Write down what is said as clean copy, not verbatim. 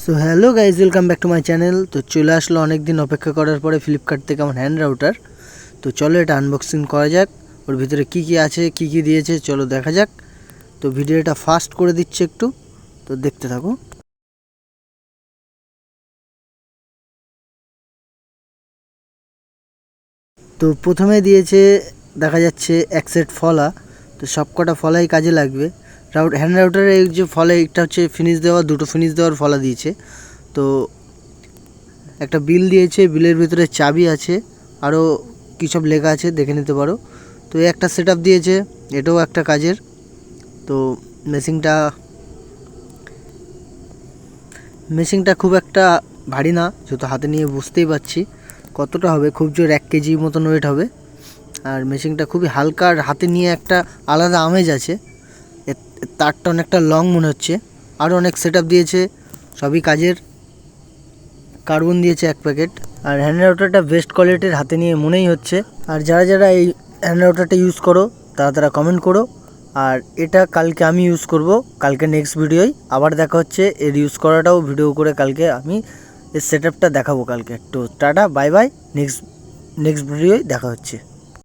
So hello guys, welcome back to my channel. তো চলে আসলো অনেক দিন অপেক্ষা করার পরে ফ্লিপকার্ট থেকে আমার হ্যান্ড রাউটার। তো চলো এটা আনবক্সিং করা যাক, ওর ভিতরে কি কি আছে, কি কি দিয়েছে চলো দেখা যাক। তো ভিডিওটা ফাস্ট করে দিচ্ছে একটু, তো দেখতে থাকো। তো প্রথমে দিয়েছে দেখা যাচ্ছে এক সেট ফলা। তো সবকটা ফলাই কাজে লাগবে। হ্যান্ড রাউটারের এই যে ফলা, একটা হচ্ছে ফিনিশ দেওয়া, দুটো ফিনিশ দেওয়ার ফলা দিয়েছে। তো একটা বিল দিয়েছে, বিলের ভিতরে চাবি আছে, আরও কী সব লেখা আছে দেখে নিতে পারো। তো একটা সেটআপ দিয়েছে, এটাও একটা কাজের। তো মেশিনটা খুব একটা ভারী না, যেহেতু হাতে নিয়ে বুঝতেই পারছি কতটা হবে, খুব জোর 1 কেজি মতন ওয়েট হবে। আর মেশিনটা খুবই হালকা, আর হাতে নিয়ে একটা আলাদা আমেজ আছে। তারটা অনেকটা লং মনে হচ্ছে। আরও অনেক সেটআপ দিয়েছে, সবই কাজের। কার্বন দিয়েছে 1 প্যাকেট। আর হ্যান্ড রাউটারটা বেস্ট কোয়ালিটির হাতে নিয়ে মনেই হচ্ছে। আর যারা যারা এই হ্যান্ড রাউটারটা ইউজ করো তারা তারা কমেন্ট করো। আর এটা কালকে আমি ইউজ করব, কালকে নেক্সট ভিডিওয় আবার দেখা হচ্ছে। এর ইউজ করাটাও ভিডিও করে কালকে আমি এর সেটআপটা দেখাবো কালকে। তো টাটা, বাই বাই, নেক্সট ভিডিওয় দেখা হচ্ছে।